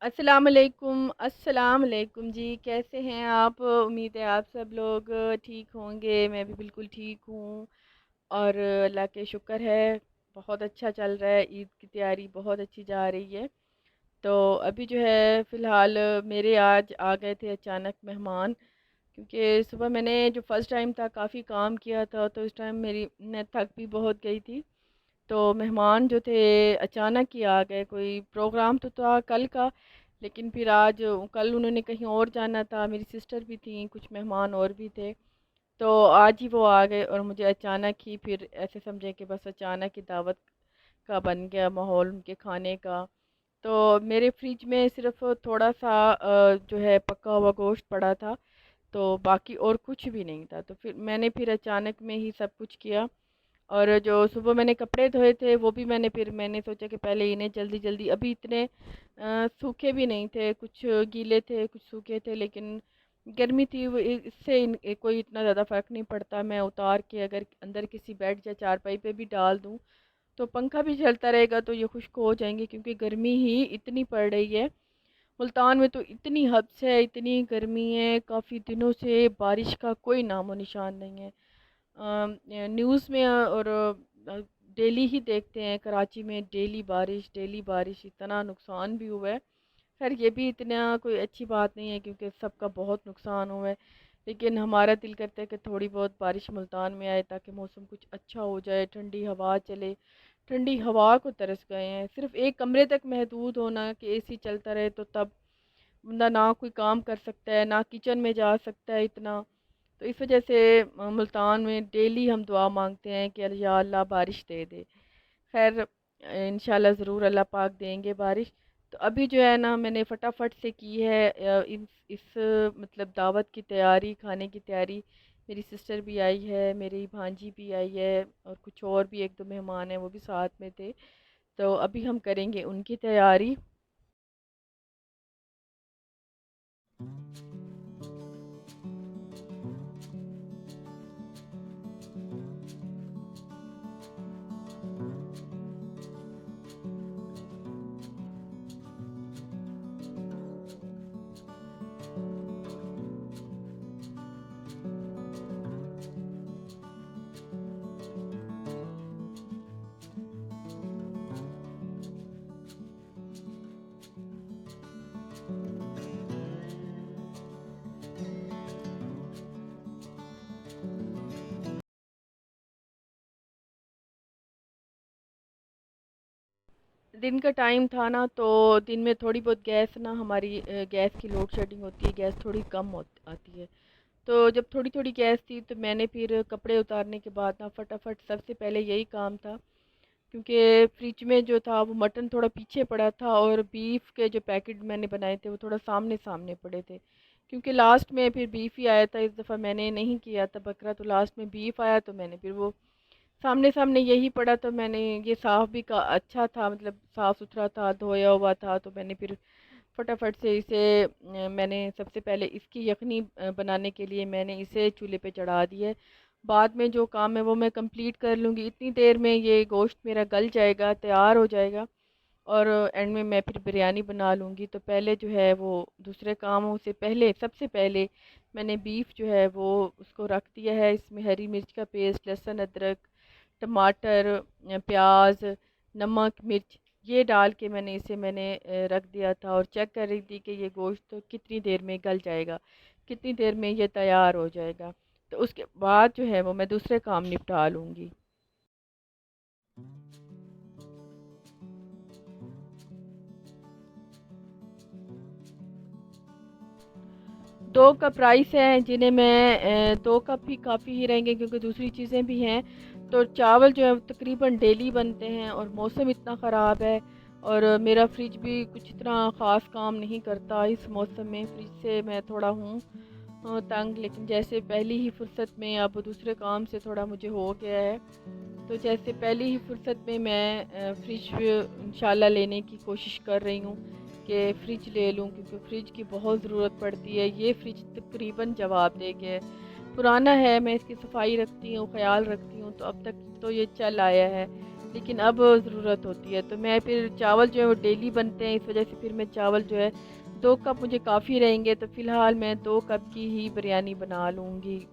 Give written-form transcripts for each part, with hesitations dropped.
अस्सलाम वालेकुम जी। कैसे हैं आप? उम्मीद है आप सब लोग ठीक होंगे। मैं भी बिल्कुल ठीक हूँ और अल्लाह के शुक्र है बहुत अच्छा चल रहा है। ईद की तैयारी बहुत अच्छी जा रही है। तो अभी जो है फ़िलहाल मेरे आज आ गए थे अचानक मेहमान, क्योंकि सुबह मैंने जो फ़र्स्ट टाइम था काफ़ी काम किया था, तो इस टाइम मेरी मैं थक भी बहुत गई थी। तो मेहमान जो थे अचानक ही आ गए। कोई प्रोग्राम तो था कल का, लेकिन फिर आज कल उन्होंने कहीं और जाना था। मेरी सिस्टर भी थी, कुछ मेहमान और भी थे। तो आज ही वो आ गए और मुझे अचानक ही फिर ऐसे समझे कि बस अचानक ही दावत का बन गया माहौल उनके खाने का। तो मेरे फ्रिज में सिर्फ थोड़ा सा जो है पका हुआ गोश्त पड़ा था, तो बाकी और कुछ भी नहीं था। तो फिर मैंने अचानक में ही सब कुछ किया। और जो सुबह मैंने कपड़े धोए थे वो भी मैंने सोचा कि पहले इन्हें जल्दी जल्दी, अभी इतने सूखे भी नहीं थे, कुछ गीले थे कुछ सूखे थे, लेकिन गर्मी थी इससे कोई इतना ज़्यादा फ़र्क नहीं पड़ता। मैं उतार के अगर अंदर किसी बेड या चारपाई पे भी डाल दूँ तो पंखा भी चलता रहेगा तो ये खुश्क हो जाएंगे, क्योंकि गर्मी ही इतनी पड़ रही है। मुल्तान में तो इतनी हद से है, इतनी गर्मी है, काफ़ी दिनों से बारिश का कोई नामो निशान नहीं है। न्यूज़ में और डेली ही देखते हैं कराची में डेली बारिश, इतना नुकसान भी हुआ है। खैर ये भी इतना कोई अच्छी बात नहीं है, क्योंकि सबका बहुत नुकसान हुआ है। लेकिन हमारा दिल करता है कि थोड़ी बहुत बारिश मुल्तान में आए ताकि मौसम कुछ अच्छा हो जाए, ठंडी हवा चले। ठंडी हवा को तरस गए हैं। सिर्फ एक कमरे तक महदूद होना कि एसी चलता रहे, तो तब बंदा ना कोई काम कर सकता है ना किचन में जा सकता है इतना। तो इस वजह से मुल्तान में डेली हम दुआ मांगते हैं कि या अल्लाह बारिश दे दे। खैर इंशाल्लाह ज़रूर अल्लाह पाक देंगे बारिश। तो अभी जो है ना मैंने फटाफट से की है मतलब दावत की तैयारी, खाने की तैयारी। मेरी सिस्टर भी आई है, मेरी भांजी भी आई है, और कुछ और भी एक दो मेहमान हैं वो भी साथ में थे। तो अभी हम करेंगे उनकी तैयारी। दिन का टाइम था ना, तो दिन में थोड़ी बहुत गैस ना हमारी गैस की लोड शेडिंग होती है, गैस थोड़ी कम आती है। तो जब थोड़ी थोड़ी गैस थी तो मैंने फिर कपड़े उतारने के बाद ना फटाफट सबसे पहले यही काम था, क्योंकि फ्रिज में जो था वो मटन थोड़ा पीछे पड़ा था और बीफ के जो पैकेट मैंने बनाए थे वो थोड़ा सामने सामने पड़े थे। क्योंकि लास्ट में फिर बीफ ही आया था, इस दफ़ा मैंने नहीं किया था बकरा, तो लास्ट में बीफ आया तो मैंने फिर वो सामने सामने यही पड़ा। तो मैंने ये साफ़ भी का अच्छा था, मतलब साफ़ सुथरा था, धोया हुआ था। तो मैंने फिर फटाफट से इसे मैंने सबसे पहले इसकी यखनी बनाने के लिए मैंने इसे चूल्हे पे चढ़ा दी है। बाद में जो काम है वो मैं कंप्लीट कर लूँगी, इतनी देर में ये गोश्त मेरा गल जाएगा, तैयार हो जाएगा, और एंड में मैं फिर बिरयानी बना लूँगी। तो पहले जो है वो दूसरे कामों से पहले सबसे पहले मैंने बीफ जो है वो उसको रख दिया है। इसमें हरी मिर्च का पेस्ट, लहसुन, अदरक, टमाटर, प्याज, नमक, मिर्च, ये डाल के मैंने रख दिया था, और चेक कर रही थी कि ये गोश्त कितनी देर में गल जाएगा, कितनी देर में ये तैयार हो जाएगा। तो उसके बाद जो है वो मैं दूसरे काम निपटा लूँगी। 2 कप राइस हैं जिन्हें मैं 2 कप ही काफ़ी ही रहेंगे, क्योंकि दूसरी चीज़ें भी हैं। तो चावल जो है वो तकरीबन डेली बनते हैं, और मौसम इतना ख़राब है, और मेरा फ्रिज भी कुछ इतना ख़ास काम नहीं करता इस मौसम में। फ्रिज से मैं थोड़ा हूँ तंग, लेकिन जैसे पहली ही फुर्सत में अब दूसरे काम से थोड़ा मुझे हो गया है। तो जैसे पहली ही फुर्सत में मैं फ्रिज इंशाल्लाह लेने की कोशिश कर रही हूँ कि फ़्रिज ले लूँ, क्योंकि फ़्रिज की बहुत ज़रूरत पड़ती है। ये फ्रिज तकरीबन जवाब दे गया है, पुराना है, मैं इसकी सफाई रखती हूँ, ख़्याल रखती हूँ, तो अब तक तो ये चल आया है। लेकिन अब ज़रूरत होती है, तो मैं फिर चावल जो है वो डेली बनते हैं, इस वजह से फिर मैं चावल जो है 2 कप मुझे काफ़ी रहेंगे, तो फ़िलहाल मैं 2 कप की ही बिरयानी बना लूँगी।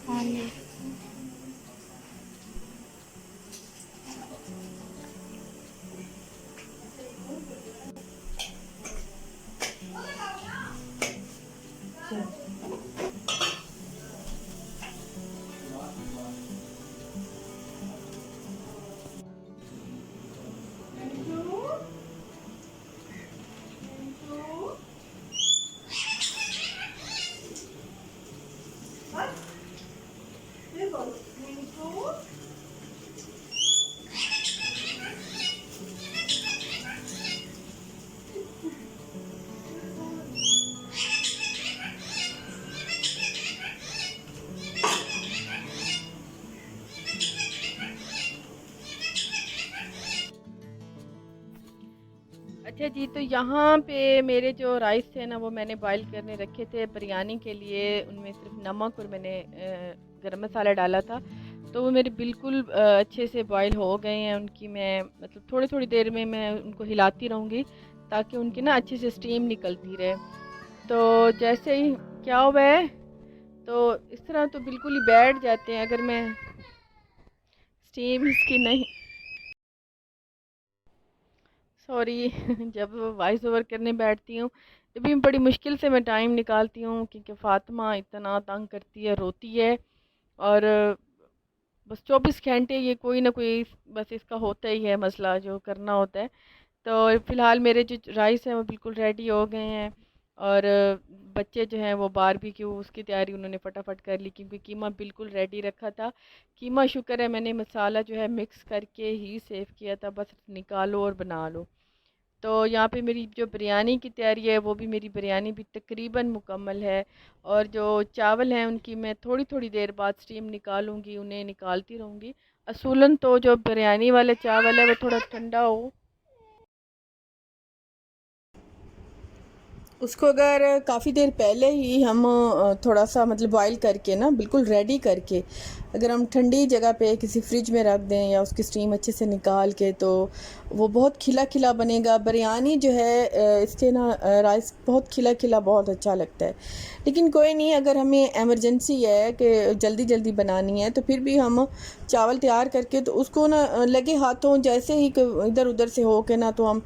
हाँ ये अच्छा जी, तो यहाँ पे मेरे जो राइस थे ना वो मैंने बॉईल करने रखे थे बिरयानी के लिए, उनमें सिर्फ नमक और मैंने गरम मसाला डाला था। तो वो मेरे बिल्कुल अच्छे से बॉईल हो गए हैं। उनकी मैं मतलब थोड़ी थोड़ी देर में मैं उनको हिलाती रहूँगी ताकि उनकी ना अच्छे से स्टीम निकलती रहे। तो जैसे ही क्या हुआ है, तो इस तरह तो बिल्कुल ही बैठ जाते हैं अगर मैं स्टीम इसकी नहीं, सॉरी जब वॉइस ओवर करने बैठती हूँ तभी बड़ी मुश्किल से मैं टाइम निकालती हूँ, क्योंकि फ़ातिमा इतना तंग करती है, रोती है। और बस 24 घंटे ये कोई ना कोई बस इसका होता ही है मसला जो करना होता है। तो फ़िलहाल मेरे जो राइस हैं वो बिल्कुल रेडी हो गए हैं। और बच्चे जो हैं वो बारबेक्यू उसकी तैयारी उन्होंने फटाफट कर ली, क्योंकि कीमा बिल्कुल रेडी रखा था। कीमा शुक्र है मैंने मसाला जो है मिक्स करके ही सेव किया था, बस निकालो और बना लो। तो यहाँ पे मेरी जो बिरयानी की तैयारी है वो भी, मेरी बिरयानी भी तकरीबन मुकम्मल है। और जो चावल हैं उनकी मैं थोड़ी थोड़ी देर बाद स्टीम निकालूंगी, उन्हें निकालती रहूँगी। असूलन तो जो बिरयानी वाले चावल है वो थोड़ा ठंडा हो, उसको अगर काफ़ी देर पहले ही हम थोड़ा सा मतलब बॉईल करके ना बिल्कुल रेडी करके अगर हम ठंडी जगह पे किसी फ्रिज में रख दें या उसकी स्टीम अच्छे से निकाल के, तो वो बहुत खिला खिला बनेगा। बिरयानी जो है इसके ना राइस बहुत खिला खिला बहुत अच्छा लगता है। लेकिन कोई नहीं, अगर हमें एमरजेंसी है कि जल्दी जल्दी बनानी है तो फिर भी हम चावल तैयार करके तो उसको ना लगे हाथों जैसे ही इधर उधर से हो के ना, तो हम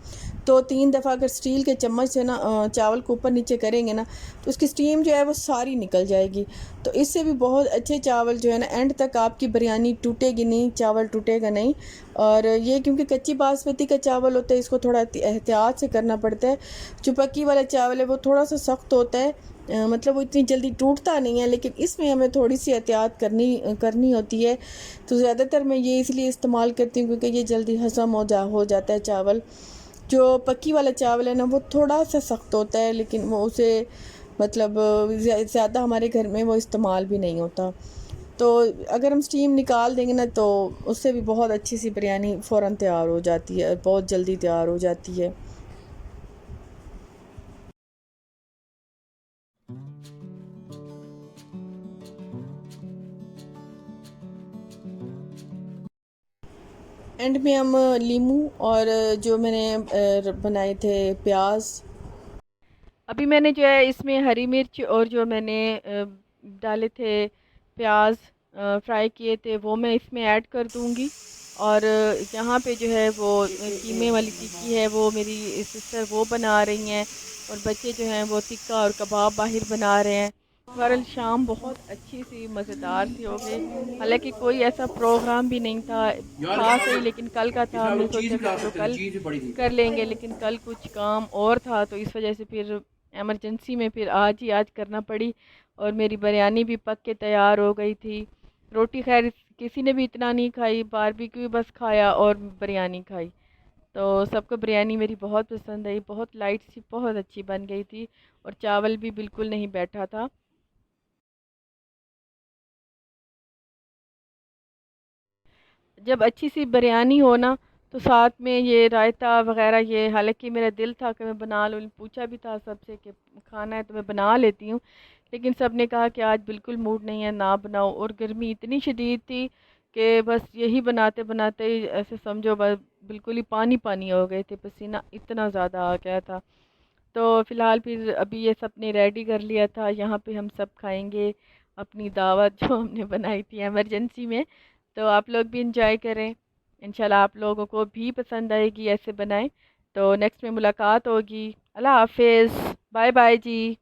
2-3 दफ़ा अगर स्टील के चम्मच से ना चावल को ऊपर नीचे करेंगे ना, तो उसकी स्टीम जो है वो सारी निकल जाएगी। तो इससे भी बहुत अच्छे चावल जो है ना एंड तक आपकी बिरयानी टूटेगी नहीं, चावल टूटेगा नहीं। और ये क्योंकि कच्ची बासमती का चावल होता है, इसको थोड़ा एहतियात से करना पड़ता है। जो पक्की वाला चावल है वो थोड़ा सा सख्त होता है, मतलब वो इतनी जल्दी टूटता नहीं है, लेकिन इसमें हमें थोड़ी सी एहतियात करनी करनी होती है। तो ज़्यादातर मैं ये इसलिए इस्तेमाल करती हूँ क्योंकि ये जल्दी हज़म हो जाता है चावल। जो पक्की वाला चावल है ना वो थोड़ा सा सख्त होता है, लेकिन वो उसे मतलब ज़्यादा हमारे घर में वो इस्तेमाल भी नहीं होता। तो अगर हम स्टीम निकाल देंगे ना तो उससे भी बहुत अच्छी सी बिरयानी फ़ौरन तैयार हो जाती है, बहुत जल्दी तैयार हो जाती है। एंड में हम लीमू और जो मैंने बनाए थे प्याज, अभी मैंने जो है इसमें हरी मिर्च और जो मैंने डाले थे प्याज फ्राई किए थे वो मैं इसमें ऐड कर दूंगी। और यहाँ पे जो है वो कीमे वाली टिक्की है वो मेरी सिस्टर वो बना रही हैं। और बच्चे जो हैं वो टिक्का और कबाब बाहर बना रहे हैं। बहरहाल शाम बहुत अच्छी सी मज़ेदार सी हो गई। हालांकि कोई ऐसा प्रोग्राम भी नहीं था, यार था सही लेकिन कल का था, इसमें आप हमने लोग चीज सोचा भी कि खा चलो सकते थे, कल चीज भी पड़ी थी। कर लेंगे, लेकिन कल कुछ काम और था तो इस वजह से फिर इमरजेंसी में फिर आज करना पड़ी। और मेरी बिरयानी भी पक के तैयार हो गई थी। रोटी खैर किसी ने भी इतना नहीं खाई, बारबेक्यू बस खाया और बिरयानी खाई। तो सबको बिरयानी मेरी बहुत पसंद आई, बहुत लाइट सी, बहुत अच्छी बन गई थी। और चावल भी बिल्कुल नहीं बैठा था। जब अच्छी सी बिरयानी हो ना, तो साथ में ये रायता वगैरह, ये हालांकि मेरा दिल था कि मैं बना लूँ, पूछा भी था सबसे कि खाना है तो मैं बना लेती हूँ, लेकिन सब ने कहा कि आज बिल्कुल मूड नहीं है, ना बनाओ। और गर्मी इतनी शदीद थी कि बस यही बनाते बनाते ही ऐसे समझो बस बिल्कुल ही पानी पानी हो गए थे, पसीना इतना ज़्यादा आ गया था। तो फिलहाल फिर अभी ये सब ने रेडी कर लिया था, यहाँ पे हम सब खाएंगे अपनी दावत जो हमने बनाई थी इमरजेंसी में। तो आप लोग भी इंजॉय करें, इंशाल्लाह आप लोगों को भी पसंद आएगी ऐसे बनाएं। तो नेक्स्ट में मुलाकात होगी। अल्लाह हाफिज़, बाय बाय जी।